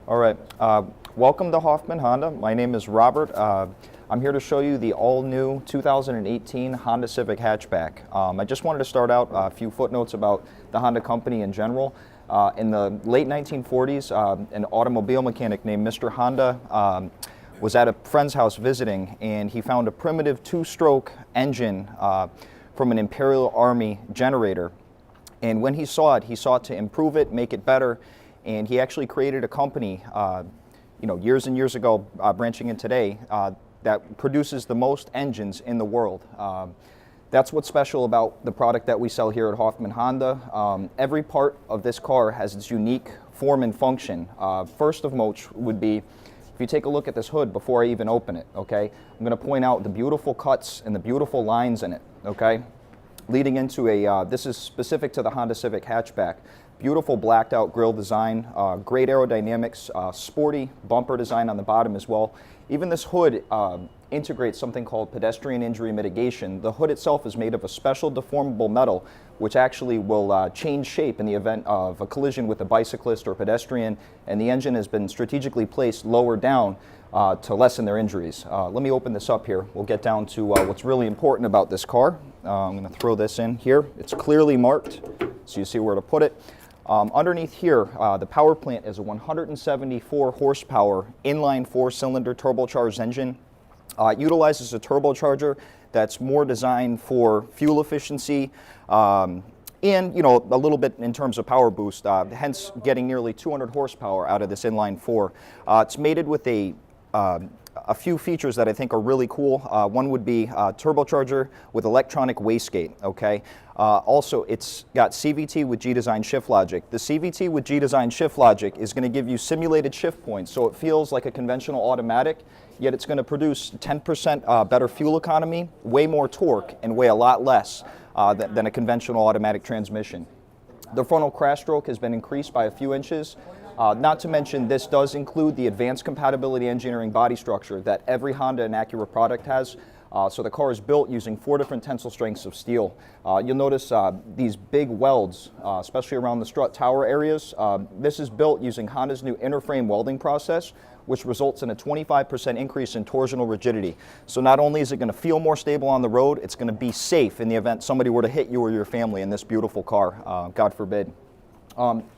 All right, welcome to Hoffman Honda. My name is Robert. I'm here to show you the all-new 2018 Honda Civic Hatchback. I just wanted to start out a few footnotes about the Honda company in general. In the late 1940s, an automobile mechanic named Mr. Honda was at a friend's house visiting, and he found a primitive two-stroke engine from an Imperial Army generator. And when he saw it to improve it, make it better, and he actually created a company, years and years ago, branching in today, that produces the most engines in the world. That's what's special about the product that we sell here at Hoffman Honda. Every part of this car has its unique form and function. First of most would be, if you take a look at this hood before I even open it, okay? I'm going to point out the beautiful cuts and the beautiful lines in it, okay? Leading into this is specific to the Honda Civic Hatchback. Beautiful blacked out grille design, great aerodynamics, sporty bumper design on the bottom as well. Even this hood integrates something called pedestrian injury mitigation. The hood itself is made of a special deformable metal which actually will change shape in the event of a collision with a bicyclist or pedestrian, and the engine has been strategically placed lower down to lessen their injuries. Let me open this up here. We'll get down to what's really important about this car. I'm going to throw this in here. It's clearly marked, so you see where to put it. Underneath here, the power plant is a 174 horsepower inline four-cylinder turbocharged engine. It utilizes a turbocharger that's more designed for fuel efficiency and a little bit in terms of power boost, hence getting nearly 200 horsepower out of this inline four. It's mated with a few features that I think are really cool. One would be turbocharger with electronic wastegate, okay? Also, it's got CVT with G-Design shift logic. The CVT with G-Design shift logic is going to give you simulated shift points, so it feels like a conventional automatic, yet it's going to produce 10% better fuel economy, way more torque, and weigh a lot less than a conventional automatic transmission. The frontal crash stroke has been increased by a few inches. Not to mention, this does include the advanced compatibility engineering body structure that every Honda and Acura product has. So the car is built using 4 different tensile strengths of steel. You'll notice these big welds, especially around the strut tower areas. This is built using Honda's new inner frame welding process, which results in a 25% increase in torsional rigidity. So not only is it going to feel more stable on the road, it's going to be safe in the event somebody were to hit you or your family in this beautiful car, God forbid.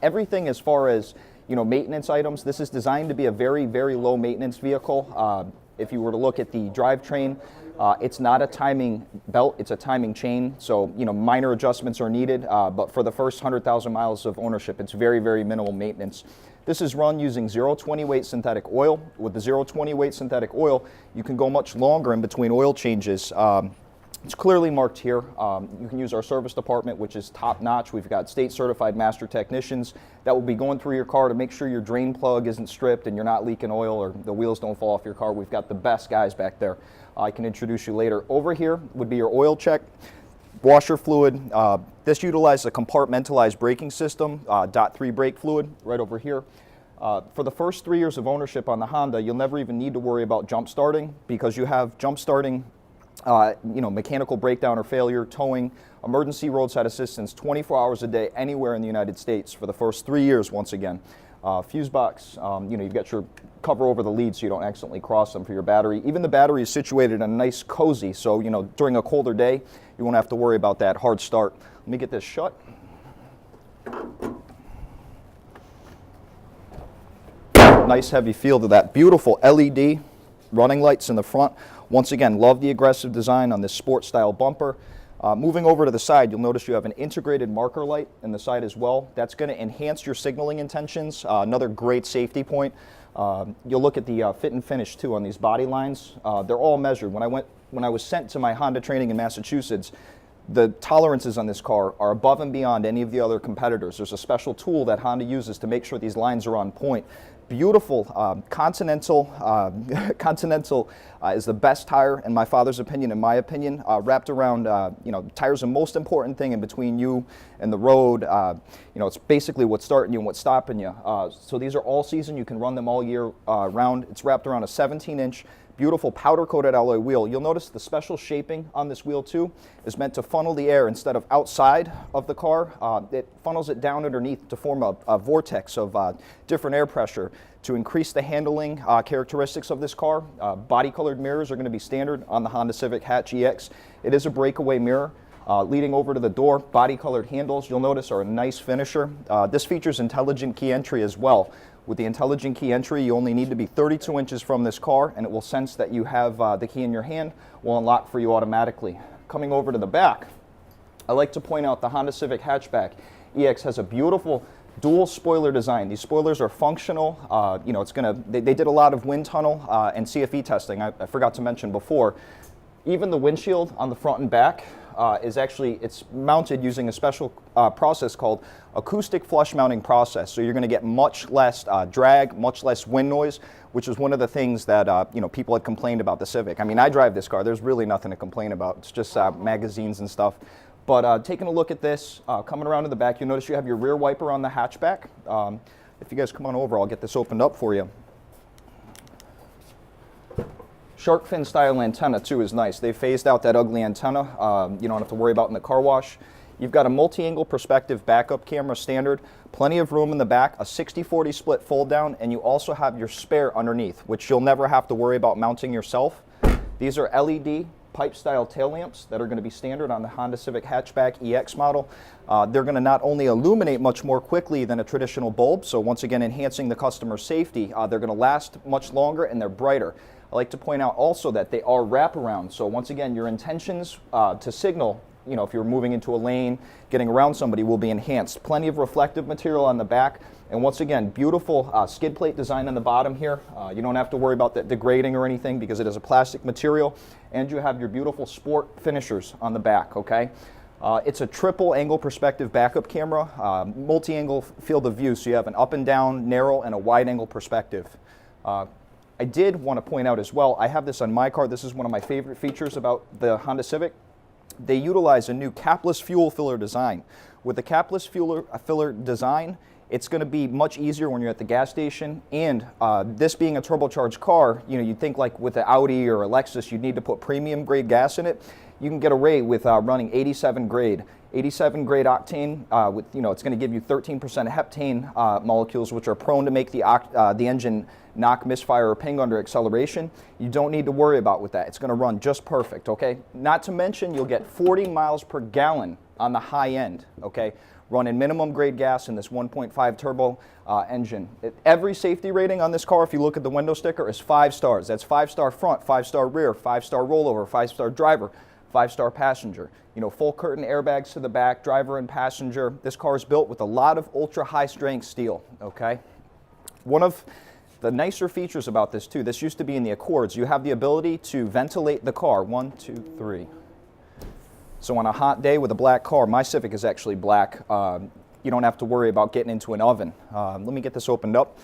Everything as far as maintenance items, this is designed to be a very, very low maintenance vehicle. If you were to look at the drivetrain, it's not a timing belt, it's a timing chain, so minor adjustments are needed, but for the first 100,000 miles of ownership, it's very, very minimal maintenance. This is run using 0.20 weight synthetic oil. With the 0.20 weight synthetic oil, you can go much longer in between oil changes. It's clearly marked here. You can use our service department, which is top-notch. We've got state-certified master technicians that will be going through your car to make sure your drain plug isn't stripped and you're not leaking oil or the wheels don't fall off your car. We've got the best guys back there. I can introduce you later. Over here would be your oil check, washer fluid. This utilizes a compartmentalized braking system, .3 brake fluid right over here. For the first 3 years of ownership on the Honda, you'll never even need to worry about jump starting because you have jump starting mechanical breakdown or failure, towing, emergency roadside assistance 24 hours a day anywhere in the United States for the first 3 years once again. Fuse box, you've got your cover over the lead so you don't accidentally cross them for your battery. Even the battery is situated in a nice cozy, so during a colder day you won't have to worry about that hard start. Let me get this shut. Nice heavy feel to that. Beautiful LED running lights in the front. Once again, love the aggressive design on this sport style bumper. Moving over to the side, you'll notice you have an integrated marker light in the side as well. That's going to enhance your signaling intentions. Another great safety point. You'll look at the fit and finish too on these body lines. They're all measured. When I was sent to my Honda training in Massachusetts, the tolerances on this car are above and beyond any of the other competitors. There's a special tool that Honda uses to make sure these lines are on point. Beautiful Continental. Continental is the best tire in my father's opinion, in my opinion. Wrapped around, tire's the most important thing in between you and the road. It's basically what's starting you and what's stopping you. So these are all season. You can run them all year round. It's wrapped around a 17-inch beautiful powder-coated alloy wheel. You'll notice the special shaping on this wheel too is meant to funnel the air instead of outside of the car. It funnels it down underneath to form a vortex of different air pressure to increase the handling characteristics of this car. Body-colored mirrors are going to be standard on the Honda Civic Hatch EX. It is a breakaway mirror. Leading over to the door, body-colored handles, you'll notice, are a nice finisher. This features intelligent key entry as well. With the intelligent key entry, you only need to be 32 inches from this car, and it will sense that you have the key in your hand, will unlock for you automatically. Coming over to the back, I like to point out the Honda Civic Hatchback EX has a beautiful dual spoiler design. These spoilers are functional. You know, they did a lot of wind tunnel and CFE testing. I forgot to mention before. Even the windshield on the front and back it's mounted using a special process called acoustic flush mounting process. So you're going to get much less drag, much less wind noise, which is one of the things that you know, people had complained about the Civic. I mean, I drive this car. There's really nothing to complain about. It's just magazines and stuff. But taking a look at this, coming around to the back, you'll notice you have your rear wiper on the hatchback. If you guys come on over, I'll get this opened up for you. Shark fin style antenna too is nice. They phased out that ugly antenna. You don't have to worry about in the car wash. You've got a multi-angle perspective backup camera standard, plenty of room in the back, a 60-40 split fold down, and you also have your spare underneath, which you'll never have to worry about mounting yourself. These are LED pipe style tail lamps that are going to be standard on the Honda Civic Hatchback EX model. They're going to not only illuminate much more quickly than a traditional bulb, so once again enhancing the customer's safety, they're going to last much longer and they're brighter. I like to point out also that they are wraparound, so once again your intentions to signal, you know, if you're moving into a lane, getting around somebody, will be enhanced. Plenty of reflective material on the back, and once again, beautiful skid plate design on the bottom here. You don't have to worry about that degrading or anything because it is a plastic material, and you have your beautiful sport finishers on the back, okay? It's a triple angle perspective backup camera, multi-angle field of view, so you have an up and down, narrow, and a wide angle perspective. I did want to point out as well, I have this on my car. This is one of my favorite features about the Honda Civic. They utilize a new capless fuel filler design. With the capless fuel filler design, it's going to be much easier when you're at the gas station, and this being a turbocharged car, you know, you'd think like with the Audi or a Lexus, you'd need to put premium grade gas in it. You can get away with running 87 grade octane. With, you know, it's going to give you 13% heptane molecules, which are prone to make the engine knock, misfire, or ping under acceleration. You don't need to worry about with that. It's going to run just perfect, okay? Not to mention, you'll get 40 miles per gallon on the high end, okay? Running minimum grade gas in this 1.5 turbo engine. Every safety rating on this car, if you look at the window sticker, is 5 stars. That's 5-star front, 5-star rear, 5-star rollover, 5-star driver, 5-star passenger. You know, full curtain airbags to the back, driver and passenger. This car is built with a lot of ultra high strength steel, okay? One of the nicer features about this too, this used to be in the Accords, you have the ability to ventilate the car. 1, 2, 3. So on a hot day with a black car, my Civic is actually black, you don't have to worry about getting into an oven. Let me get this opened up.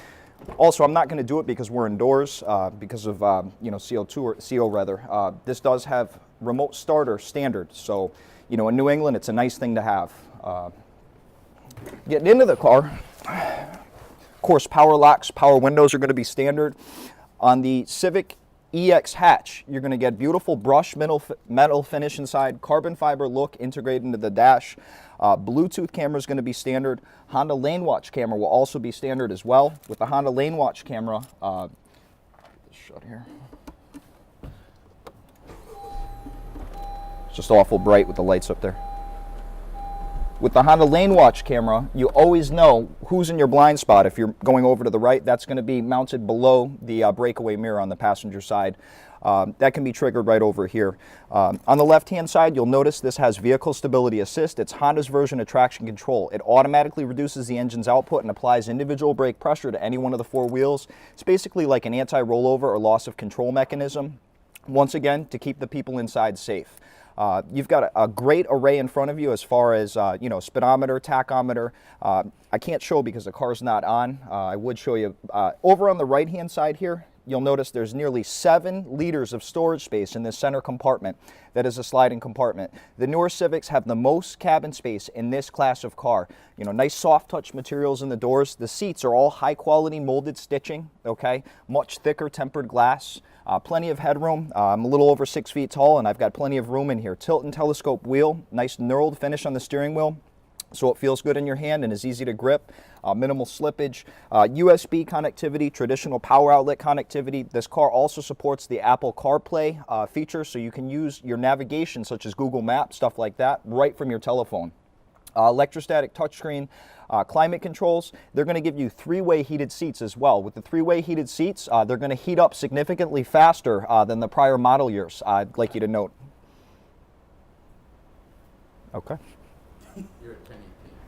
Also, I'm not going to do it because we're indoors, because of you know, CO2 or CO rather. This does have remote starter standard, so you know, in New England it's a nice thing to have. Getting into the car, of course, power locks, power windows are going to be standard. On the Civic EX hatch, you're going to get beautiful brushed metal finish inside, carbon fiber look integrated into the dash. Bluetooth camera is going to be standard. Honda Lanewatch Camera will also be standard as well. With the Honda Lanewatch Camera, shut here. It's just awful bright with the lights up there. With the Honda Lanewatch Camera, you always know who's in your blind spot. If you're going over to the right, that's going to be mounted below the breakaway mirror on the passenger side. That can be triggered right over here. On the left-hand side, you'll notice this has Vehicle Stability Assist. It's Honda's version of traction control. It automatically reduces the engine's output and applies individual brake pressure to any one of the 4 wheels. It's basically like an anti-rollover or loss of control mechanism, once again, to keep the people inside safe. You've got a great array in front of you as far as, you know, speedometer, tachometer. I can't show because the car's not on. I would show you. Over on the right-hand side here, you'll notice there's nearly 7 liters of storage space in this center compartment that is a sliding compartment. The newer Civics have the most cabin space in this class of car. You know, nice soft touch materials in the doors. The seats are all high quality molded stitching, okay? Much thicker tempered glass. Plenty of headroom. I'm a little over 6 feet tall and I've got plenty of room in here. Tilt and telescope wheel, nice knurled finish on the steering wheel, so it feels good in your hand and is easy to grip. Minimal slippage. USB connectivity, traditional power outlet connectivity. This car also supports the Apple CarPlay feature, so you can use your navigation such as Google Maps, stuff like that, right from your telephone. Electrostatic touchscreen, climate controls. They're going to give you 3-way heated seats as well. With the 3-way heated seats, they're going to heat up significantly faster than the prior model years, I'd like you to note. Okay. You're a 1080p.